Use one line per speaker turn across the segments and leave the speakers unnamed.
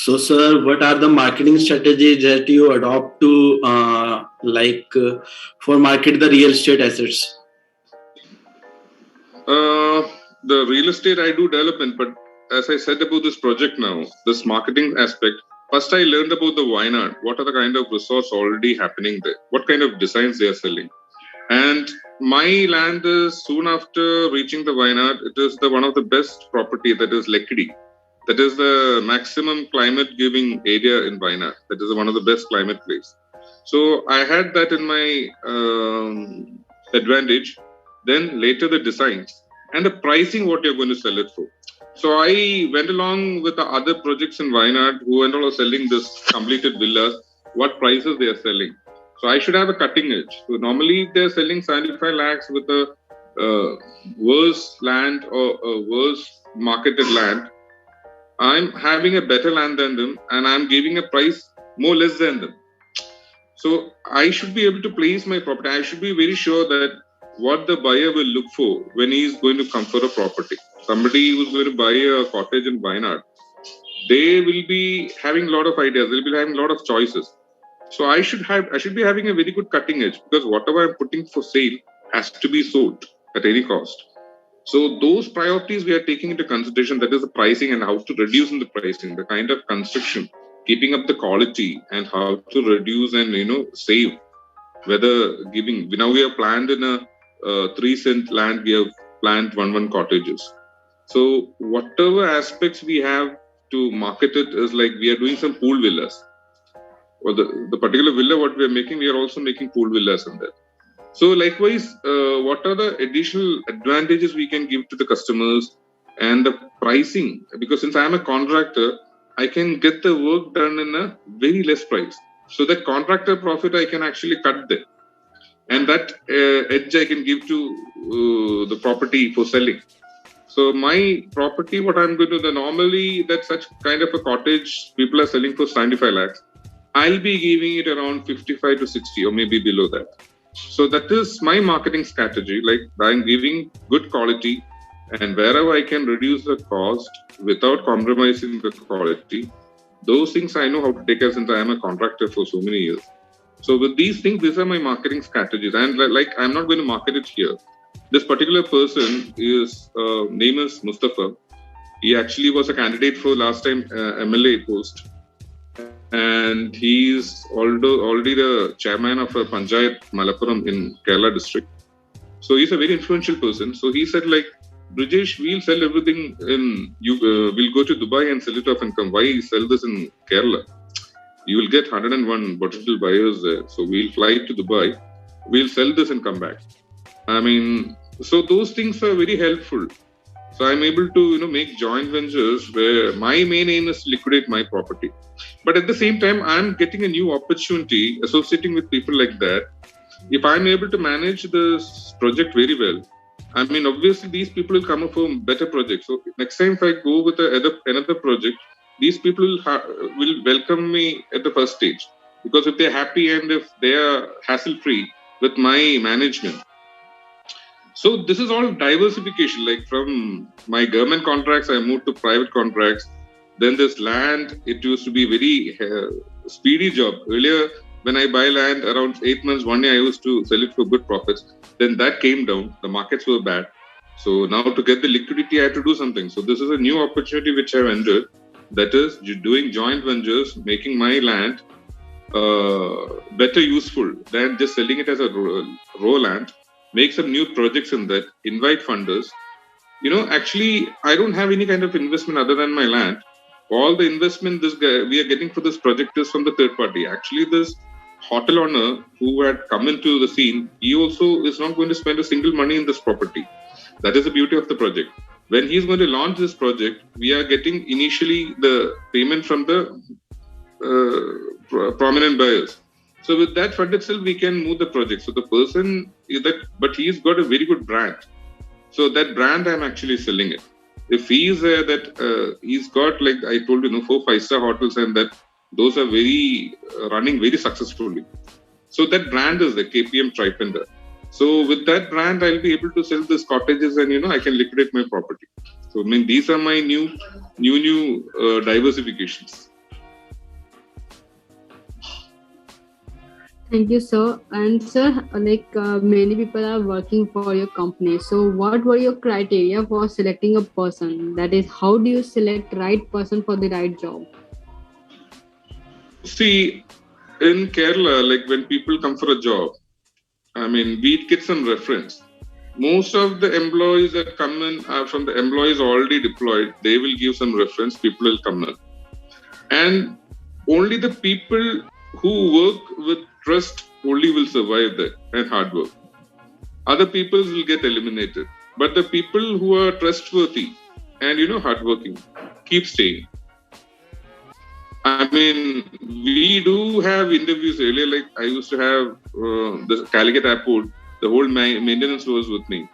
So, sir, what are the marketing strategies that you adopt to for market the real estate assets?
The real estate I do development, but as I said about this project now, this marketing aspect, first I learned about the Wayanad. What are the kind of resorts already happening there? What kind of designs they are selling? And my land is soon after reaching the Wayanad, it is the one of the best property, that is Lekidi. That is the maximum climate giving area in Wayanad. That is one of the best climate place. So I had that in my advantage. Then later the designs and the pricing, what you're going to sell it for. So I went along with the other projects in Wayanad who and all are selling this completed villas, what prices they are selling. So I should have a cutting edge. So normally if they're selling 75 lakhs with a worse land or a worse marketed land, I'm having a better land than them and I'm giving a price more less than them. So I should be able to place my property. I should be very sure that what the buyer will look for when he is going to come for a property. Somebody who's going to buy a cottage in Wayanad, they will be having a lot of ideas. They'll be having a lot of choices. So I should be having a very good cutting edge, because whatever I'm putting for sale has to be sold at any cost. So those priorities we are taking into consideration, that is the pricing and how to reduce in the pricing, the kind of construction, keeping up the quality, and how to reduce and save. Whether giving, now we have planned in a 3 cent land, we have planned one cottages. So whatever aspects we have to market it is like we are doing some pool villas. Or the particular villa what we are making, we are also making pool villas in that. So likewise, what are the additional advantages we can give to the customers, and the pricing? Because since I am a contractor, I can get the work done in a very less price. So that contractor profit I can actually cut there, and that edge I can give to the property for selling. So my property, what I'm going to do, normally that such kind of a cottage people are selling for 75 lakhs. I'll be giving it around 55 to 60 or maybe below that. So that is my marketing strategy. Like I'm giving good quality, and wherever I can reduce the cost without compromising the quality, those things I know how to take care, since I am a contractor for so many years. So with these things, these are my marketing strategies. And like I'm not going to market it here. This particular person is name is Mustafa. He actually was a candidate for last time MLA post. And he's already the chairman of a Panchayat Malappuram in Kerala district. So he's a very influential person. So he said, like, Brijesh, we'll sell everything we'll go to Dubai and sell it off and come. Why sell this in Kerala? You will get 101 potential buyers there. So we'll fly to Dubai, we'll sell this and come back. I mean, so those things are very helpful. So I'm able to, make joint ventures where my main aim is to liquidate my property. But at the same time, I'm getting a new opportunity associating with people like that. If I'm able to manage this project very well, I mean, obviously these people will come up for better projects. So next time if I go with another project, these people will welcome me at the first stage. Because if they're happy and if they are hassle-free with my management. So this is all diversification. Like from my government contracts, I moved to private contracts. Then this land, it used to be very speedy job. Earlier, when I buy land around 8 months, 1 year, I used to sell it for good profits. Then that came down. The markets were bad. So now to get the liquidity, I had to do something. So this is a new opportunity which I've entered. That is doing joint ventures, making my land better useful than just selling it as a raw land. Make some new projects in that, invite funders. Actually, I don't have any kind of investment other than my land. All the investment we are getting for this project is from the third party. Actually, this hotel owner who had come into the scene, he also is not going to spend a single money in this property. That is the beauty of the project. When he's going to launch this project, we are getting initially the payment from the prominent buyers. So with that fund itself, we can move the project. So the person is that, but he's got a very good brand. So that brand, I'm actually selling it. If he's he's got, like I told you, 4 5-star hotels, and that those are running very successfully. So that brand is the KPM Tripender. So with that brand, I'll be able to sell these cottages, and I can liquidate my property. So I mean, these are my new diversifications.
Thank you, sir. And sir, many people are working for your company. So, what were your criteria for selecting a person? That is, how do you select right person for the right job?
See, in Kerala, like when people come for a job, I mean, we get some reference. Most of the employees that come in are from the employees already deployed. They will give some reference, people will come in. And only the people who work with trust only will survive that and hard work. Other people will get eliminated. But the people who are trustworthy and hardworking keep staying. I mean, we do have interviews earlier. Like I used to have the Calicut airport. The whole maintenance was with me.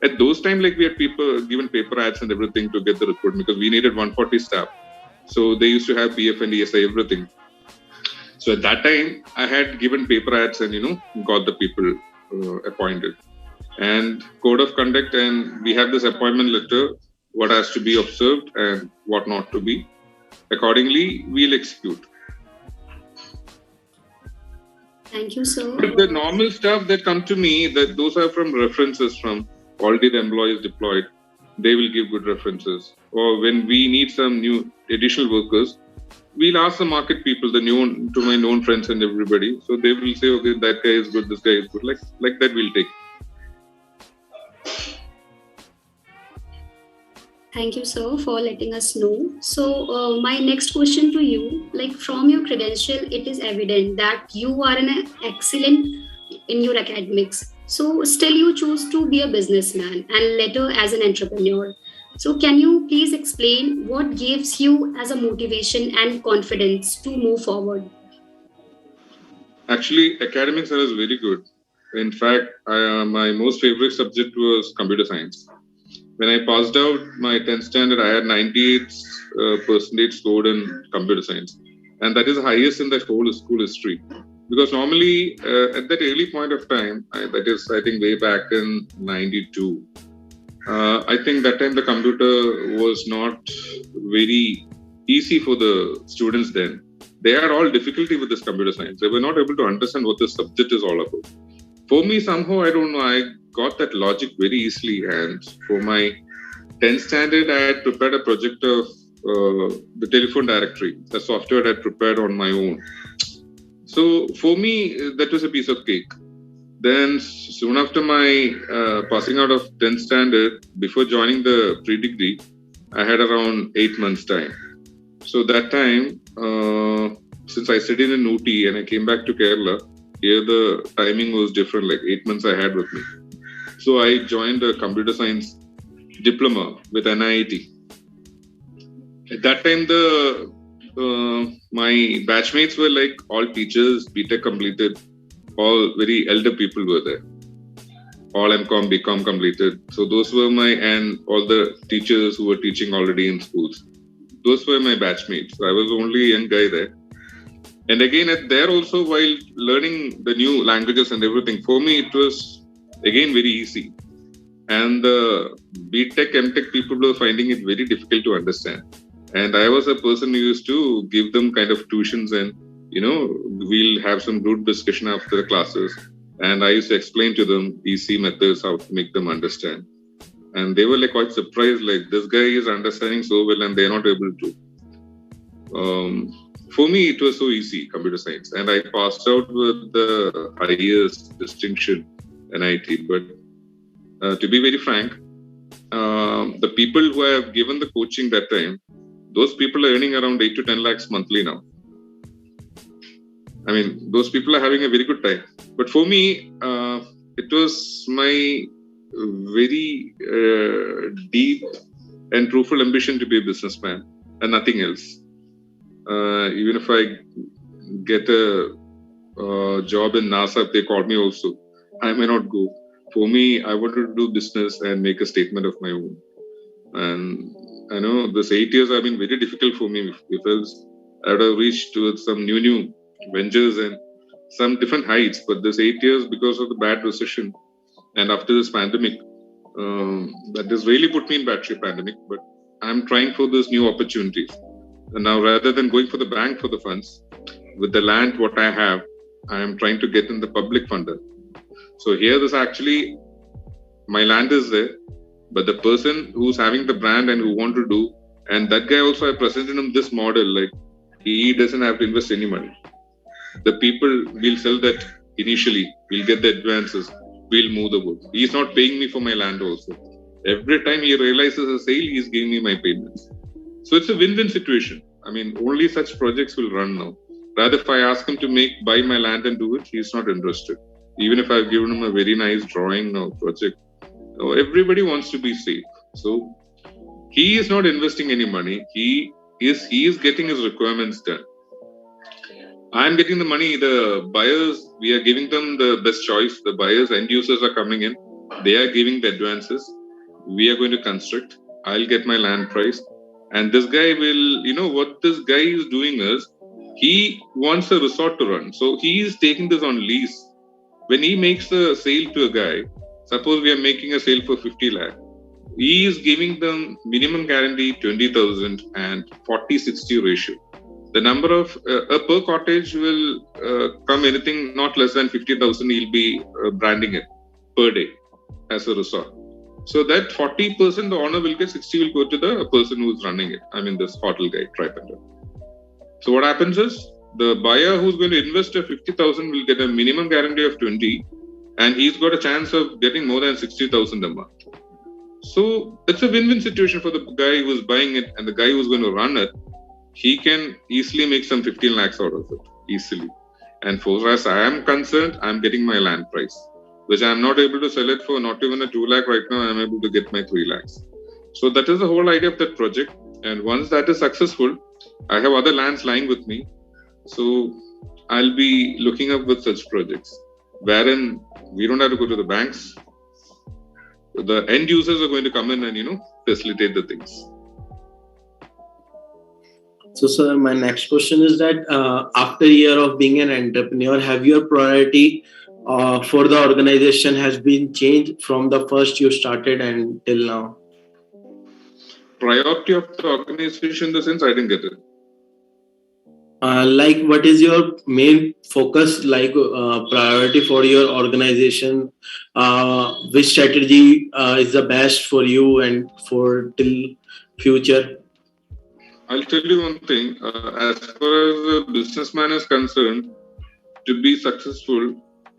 At those time, like we had people given paper ads and everything to get the recruitment because we needed 140 staff. So they used to have PF and ESI everything. So at that time, I had given paper ads and got the people appointed. And code of conduct, and we have this appointment letter. What has to be observed and what not to be. Accordingly, we'll execute.
Thank you, sir.
But the normal stuff that come to me, that those are from references from already the employees deployed. They will give good references. Or when we need some new additional workers, we'll ask the market people, to my known friends and everybody. So they will say, okay, that guy is good, this guy is good. Like that, we'll take.
Thank you, sir, for letting us know. So, my next question to you, like from your credential, it is evident that you are an excellent in your academics. So, still you choose to be a businessman and later as an entrepreneur. So, can you please explain what gives you as a motivation and confidence to move forward?
Actually, academics are very good. In fact, my most favorite subject was computer science. When I passed out my 10th standard, I had 98 percentage scored in computer science, and that is the highest in the whole school history. Because normally, at that early point of time, that is, I think, way back in '92, I think that time the computer was not very easy for the students then. They had all difficulty with this computer science. They were not able to understand what the subject is all about. For me, somehow, I don't know, I got that logic very easily. And for my 10th standard, I had prepared a project of the telephone directory, the software I had prepared on my own. So for me, that was a piece of cake. Then soon after my passing out of 10th standard, before joining the pre-degree, I had around 8 months time. So that time, since I studied in Ooty and I came back to Kerala, here the timing was different, like 8 months I had with me. So I joined a computer science diploma with NIT. At that time, my batchmates were like all teachers, BTech completed, all very elder people were there. All MCOM, BCom completed. So those were and all the teachers who were teaching already in schools. Those were my batchmates. So I was the only young guy there. And again, there also, while learning the new languages and everything, for me, it was again very easy. And the BTech, MTech people were finding it very difficult to understand. And I was a person who used to give them kind of tuitions and, we'll have some group discussion after the classes. And I used to explain to them easy methods, how to make them understand. And they were like quite surprised, like this guy is understanding so well and they're not able to. For me, it was so easy, computer science. And I passed out with the highest distinction, NIT. But to be very frank, the people who have given the coaching that time, those people are earning around 8 to 10 lakhs monthly now. I mean, those people are having a very good time. But for me, it was my very deep and truthful ambition to be a businessman and nothing else. Even if I get a job in NASA, if they call me also, I may not go. For me, I wanted to do business and make a statement of my own. And I know this 8 years have been very difficult for me because I would have reached with some new ventures and some different heights. But this 8 years, because of the bad recession and after this pandemic, that has really put me in bad shape, pandemic. But I'm trying for those new opportunities. And now, rather than going for the bank for the funds, with the land what I have, I am trying to get in the public funder. So here this actually, my land is there, but the person who's having the brand and who want to do, and that guy also I presented him this model, like he doesn't have to invest any money. The people will sell that initially, we'll get the advances, we'll move the wood. He's not paying me for my land also. Every time he realizes a sale, he's giving me my payments. So it's a win-win situation. I mean, only such projects will run now. Rather, if I ask him to buy my land and do it, he's not interested. Even if I've given him a very nice drawing or project, everybody wants to be safe. So he is not investing any money. He is getting his requirements done. I'm getting the money. The buyers, we are giving them the best choice. The buyers, end users are coming in. They are giving the advances. We are going to construct. I'll get my land price. And this guy will, what this guy is doing is, he wants a resort to run. So he is taking this on lease. When he makes a sale to a guy, suppose we are making a sale for 50 lakh, he is giving them minimum guarantee 20,000 and 40-60 ratio. The number of a per cottage will come anything not less than 50,000. He'll be branding it per day as a resort. So that 40% the owner will get, 60 will go to the person who's running it. I mean, this hotel guy, Tripender. So what happens is, the buyer who's going to invest a 50,000 will get a minimum guarantee of 20, and he's got a chance of getting more than 60,000 a month. So it's a win-win situation for the guy who's buying it and the guy who's going to run it. He can easily make some 15 lakhs out of it, easily. And for as I am concerned, I'm getting my land price, which I'm not able to sell it for not even a 2 lakh right now. I'm able to get my 3 lakhs. So that is the whole idea of that project. And once that is successful, I have other lands lying with me. So I'll be looking up with such projects wherein we don't have to go to the banks. The end users are going to come in and, facilitate the things.
So, sir, my next question is that after a year of being an entrepreneur, have your priority for the organization has been changed from the first you started and till now?
Priority of the organization, in the sense, I didn't get it.
Like, what is your main focus, like priority for your organization? Which strategy is the best for you and for till future?
I'll tell you one thing. As far as a businessman is concerned, to be successful,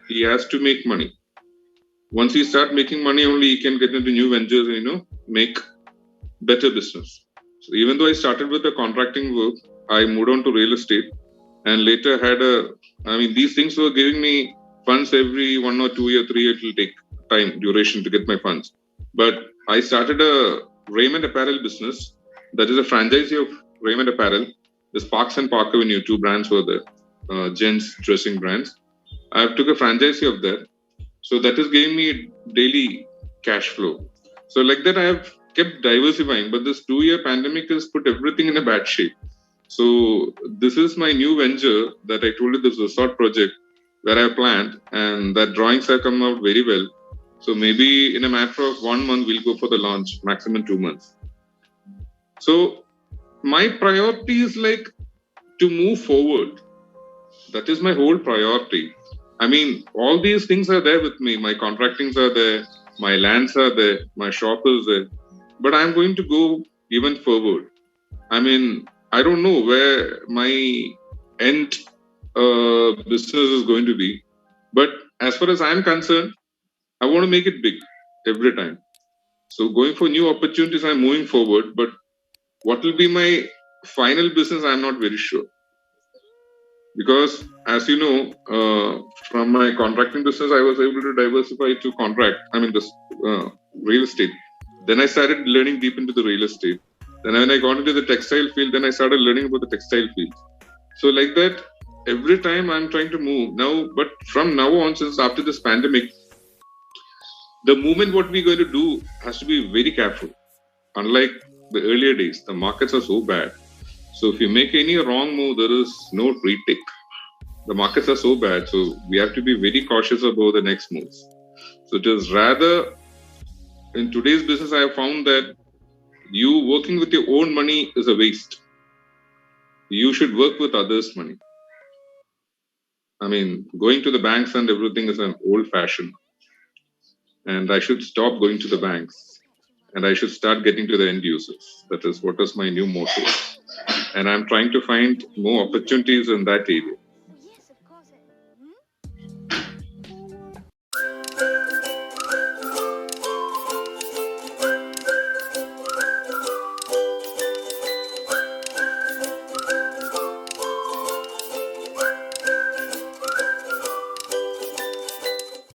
he has to make money. Once he starts making money, only he can get into new ventures and, make better business. So even though I started with the contracting work, I moved on to real estate, and later had these things were giving me funds every 1 or 2 or 3 years. It will take time, duration to get my funds. But I started a Raymond apparel business. That is a franchisee of Raymond apparel. The Sparks and Park Avenue, 2 brands were there, gents dressing brands. I took a franchisee of that. So that is giving me daily cash flow. So like that, I have kept diversifying. But this 2-year pandemic has put everything in a bad shape. So this is my new venture that I told you, this resort project where I planned, and that drawings have come out very well. So maybe in a matter of 1 month, we'll go for the launch, maximum 2 months. So my priority is like to move forward. That is my whole priority. I mean, all these things are there with me. My contractings are there, my lands are there, my shop is there. But I'm going to go even forward. I mean, I don't know where my end business is going to be. But as far as I'm concerned, I want to make it big every time. So going for new opportunities, I'm moving forward. But what will be my final business, I'm not very sure. Because as you know, from my contracting business, I was able to diversify to this real estate. Then I started learning deep into the real estate. Then when I got into the textile field, then I started learning about the textile field. So like that, every time I'm trying to move now. But from now on, since after this pandemic, the movement what we're going to do has to be very careful. Unlike the earlier days, the markets are so bad. So if you make any wrong move, there is no retake. The markets are so bad. So we have to be very cautious about the next moves. So it is rather, in today's business, I have found that you working with your own money is a waste. You should work with others' money. I mean, going to the banks and everything is an old fashion, and I should stop going to the banks and I should start getting to the end users. That is what is my new motto. And I'm trying to find more opportunities in that area.